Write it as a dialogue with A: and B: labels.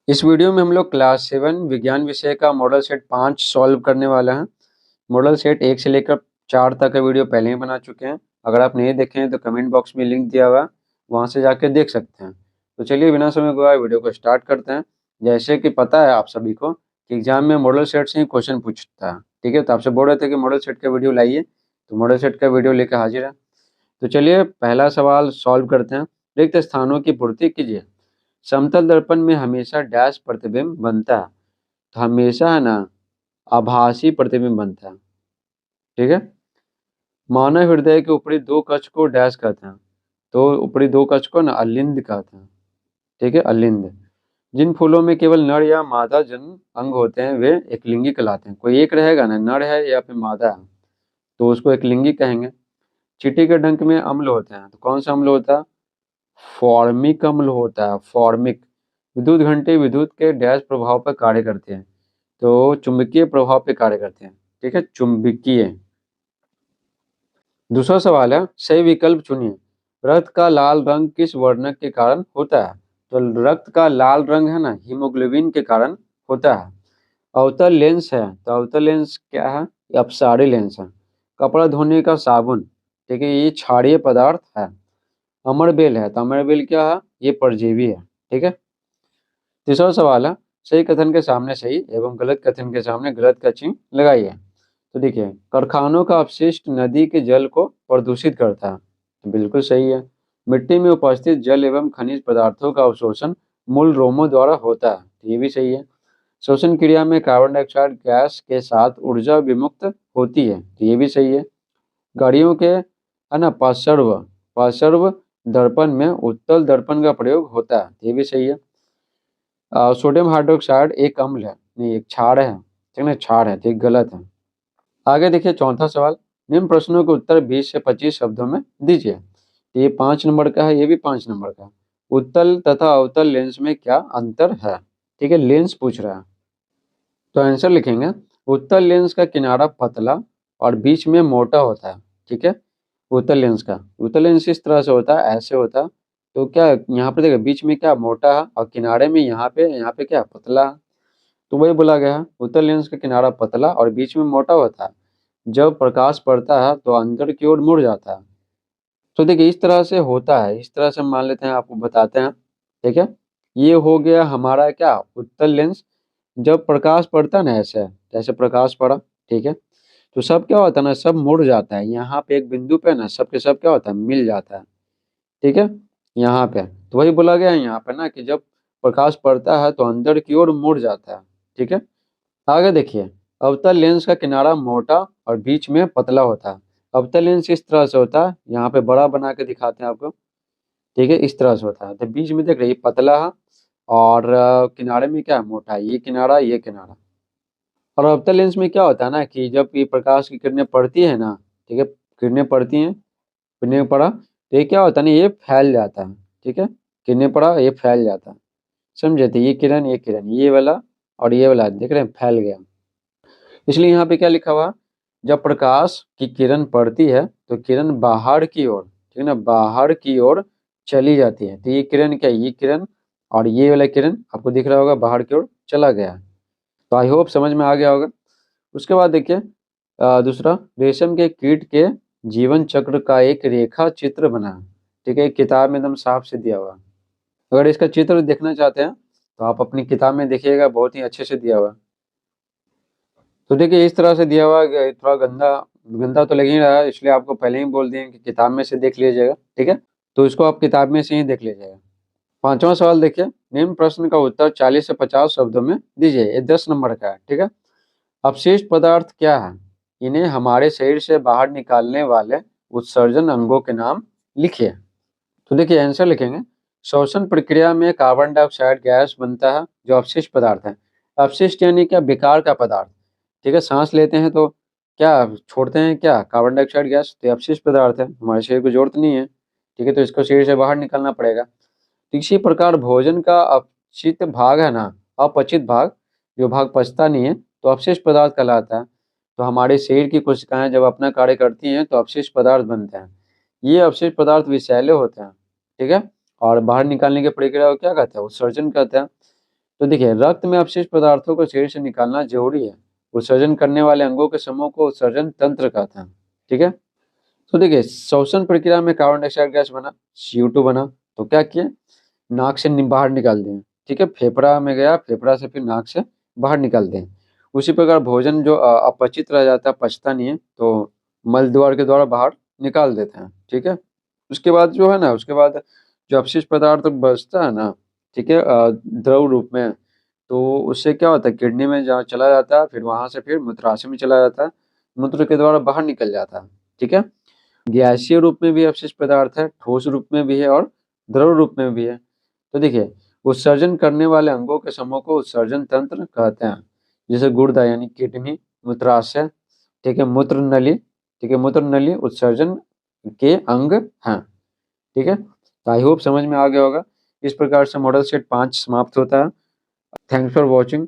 A: इस वीडियो में हम लोग क्लास 7 विज्ञान विषय का मॉडल सेट 5 सॉल्व करने वाला हैं। मॉडल सेट 1 से लेकर 4 तक का वीडियो पहले ही बना चुके हैं। अगर आप नहीं देखे हैं तो कमेंट बॉक्स में लिंक दिया हुआ है, वहाँ से जाकर देख सकते हैं। तो चलिए बिना समय गवाए वीडियो को स्टार्ट करते हैं। जैसे कि पता है आप सभी को कि एग्जाम में मॉडल सेट से ही क्वेश्चन पूछता है, ठीक है। तो आपसे बोल रहे थे कि मॉडल सेट का वीडियो लाइए, तो मॉडल सेट का वीडियो लेकर हाजिर है। तो चलिए पहला सवाल सॉल्व करते हैं। रिक्त स्थानों की पूर्ति कीजिए। समतल दर्पण में हमेशा डैश प्रतिबिंब बनता है, तो हमेशा है ना आभासी प्रतिबिंब बनता है, ठीक है। मानव हृदय के ऊपरी दो कक्ष को डैश कहते हैं, तो ऊपरी दो कक्ष को ना अलिंद कहते हैं, ठीक है, अलिंद। जिन फूलों में केवल नर या मादा जन्म अंग होते हैं वे एकलिंगी कहलाते हैं। कोई एक रहेगा ना, नर है या फिर मादा है, तो उसको एकलिंगी कहेंगे। चींटी के डंक में अम्ल होते हैं, तो कौन सा अम्ल होता है? फॉर्मिक अम्ल होता है, फॉर्मिक। विद्युत घंटे विद्युत के डैश प्रभाव पर कार्य करते हैं, तो चुंबकीय प्रभाव पे कार्य करते हैं, ठीक है, चुंबकीय। दूसरा सवाल है, सही विकल्प चुनिए। रक्त का लाल रंग किस वर्णक के कारण होता है? तो रक्त का लाल रंग है ना हीमोग्लोबिन के कारण होता है। अवतल लेंस है, तो अवतल लेंस क्या है? ये अपसारी लेंस है। कपड़ा धोने का साबुन, ठीक है, ये क्षारीय पदार्थ है। अमरबेल है, तो अमरबेल क्या है? ये परजीवी है, ठीक है। तीसरा सवाल है, सही कथन के सामने सही एवं गलत कथन के सामने गलत का चिन्ह लगाइए। तो देखिए, कारखानों का अपशिष्ट नदी के जल को प्रदूषित करता है, तो बिल्कुल सही है। मिट्टी में उपस्थित जल एवं खनिज पदार्थों का अवशोषण मूल रोमों द्वारा होता है, तो ये भी सही है। श्वसन क्रिया में कार्बन डाइऑक्साइड गैस के साथ ऊर्जा विमुक्त होती है, तो ये भी सही है। गाड़ियों के है ना पार्श्व दर्पण में उत्तल दर्पण का प्रयोग होता है, तो ये भी सही है। सोडियम हाइड्रोक्साइड एक अम्ल है, नहीं एक क्षार है, ठीक है ना, क्षार है, ठीक, गलत है। आगे देखिए चौथा सवाल, निम्न प्रश्नों के उत्तर 20 से 25 शब्दों में दीजिए। तो ये 5 नंबर का है, ये भी 5 नंबर का है। उत्तल तथा अवतल लेंस में क्या अंतर है? ठीक है, लेंस पूछ रहा है, तो आंसर लिखेंगे। उत्तल लेंस का किनारा पतला और बीच में मोटा होता है, ठीक है। उत्तल लेंस इस तरह से होता है, ऐसे होता है। तो क्या यहाँ पे देखिए बीच में क्या मोटा है और किनारे में यहाँ पे क्या पतला है। तो वही बोला गया है, उत्तल लेंस का किनारा पतला और बीच में मोटा होता है। जब प्रकाश पड़ता है तो अंदर की ओर मुड़ जाता है। तो देखिए इस तरह से होता है, इस तरह से मान लेते हैं, आपको बताते हैं, ठीक है। ये हो गया हमारा क्या उत्तल लेंस। जब प्रकाश पड़ता है ना, ऐसे जैसे प्रकाश पड़ा, ठीक है, तो सब क्या होता है ना, सब मुड़ जाता है। यहाँ पे एक बिंदु पे ना सब के सब क्या होता है, मिल जाता है, ठीक है। यहाँ पे तो वही बोला गया है यहाँ पे ना कि जब प्रकाश पड़ता है तो अंदर की ओर मुड़ जाता है, ठीक है। आगे देखिए, अवतल लेंस का किनारा मोटा और बीच में पतला होता है। अवतल लेंस इस तरह से होता है, यहाँ पे बड़ा बना के दिखाते हैं आपको, ठीक है, इस तरह से होता है। तो बीच में देख रहे ये पतला है और किनारे में क्या है, मोटा है। ये किनारा, ये किनारा। और अवतल लेंस में क्या होता है ना कि जब ये प्रकाश की किरणें पड़ती है ना, ठीक है, किरणें पड़ती हैं, किरणें पड़ा तो ये क्या होता है ना, ये फैल जाता है, ठीक है। किरणें पड़ा ये फैल जाता है, समझे। तो ये किरण ये वाला और ये वाला देख रहे हैं फैल गया। इसलिए यहाँ पे क्या लिखा हुआ, जब प्रकाश की किरण पड़ती है तो किरण बाहर की ओर, ठीक है ना, बाहर की ओर चली जाती है। तो ये किरण क्या है, ये किरण और ये वाला किरण आपको दिख रहा होगा बाहर की ओर चला गया। तो आई होप समझ में आ गया होगा। उसके बाद देखिए दूसरा, रेशम के कीट के जीवन चक्र का एक रेखा चित्र बना, ठीक है, किताब में एकदम साफ से दिया हुआ। अगर इसका चित्र देखना चाहते हैं तो आप अपनी किताब में देखिएगा, बहुत ही अच्छे से दिया हुआ। तो देखिए इस तरह से दिया हुआ है, थोड़ा गंदा गंदा तो लग ही रहा है, इसलिए आपको पहले ही बोल दिए कि किताब में से देख लीजिएगा, ठीक है। तो इसको आप किताब में से ही देख लीजिएगा। पांचवा सवाल देखिए, निम्न प्रश्न का उत्तर 40 से 50 शब्दों में दीजिए। ये 10 नंबर का है, ठीक है। अपशिष्ट पदार्थ क्या है? इन्हें हमारे शरीर से बाहर निकालने वाले उत्सर्जन अंगों के नाम लिखिए। तो देखिए आंसर लिखेंगे, श्वसन प्रक्रिया में कार्बन डाइऑक्साइड गैस बनता है जो अपशिष्ट पदार्थ है। अपशिष्ट यानी क्या, बेकार का पदार्थ, ठीक है। सांस लेते हैं तो क्या छोड़ते हैं, क्या कार्बन डाइऑक्साइड गैस, तो अपशिष्ट पदार्थ है, हमारे शरीर को जरूरत नहीं है, ठीक है। तो इसको शरीर से बाहर निकालना पड़ेगा। तो इसी प्रकार भोजन का अपचित भाग है ना, अपचित भाग, जो भाग पचता नहीं है, तो अपशिष्ट पदार्थ कहलाता है। तो हमारे शरीर की कोशिकाएं जब अपना कार्य करती हैं तो अपशिष्ट पदार्थ बनते हैं। ये अपशिष्ट पदार्थ विषैले होते हैं, ठीक है। और बाहर निकालने की प्रक्रिया को क्या कहते हैं, उत्सर्जन कहते हैं। तो देखिए रक्त में अपशिष्ट पदार्थों को शरीर से निकालना जरूरी है। उत्सर्जन करने वाले अंगों के समूह को उत्सर्जन तंत्र कहते हैं। ठीक है, तो देखिए श्वसन प्रक्रिया में कार्बन डाइऑक्साइड गैस बना, CO2 बना, तो क्या किए, नाक से बाहर निकाल दें। ठीक है, फेफड़ा में गया, फेफड़ा से फिर नाक से बाहर निकाल दें। उसी प्रकार भोजन जो अपचित रह जाता है, पचता नहीं है, तो मल द्वार के द्वारा बाहर निकाल देते हैं। ठीक है, उसके बाद जो है ना, उसके बाद जो अपशिष्ट पदार्थ बचता है ना, ठीक है, द्रव रूप में, तो उससे क्या होता है, किडनी में जहाँ चला जाता है, फिर वहां से फिर मूत्राशय में चला जाता है, मूत्र के द्वारा बाहर निकल जाता है। ठीक है, गैसीय रूप में भी अपशिष्ट पदार्थ है, ठोस रूप में भी है और द्रव रूप में भी है। तो देखिए उत्सर्जन करने वाले अंगों के समूह को उत्सर्जन तंत्र कहते हैं, जैसे गुर्दा यानी किडनी, मूत्राशय, ठीक है, मूत्र नली, ठीक है, मूत्र नली उत्सर्जन के अंग हैं। ठीक है, तो आई होप समझ में आ गया होगा। इस प्रकार से मॉडल सेट 5 समाप्त होता है। Thanks for watching.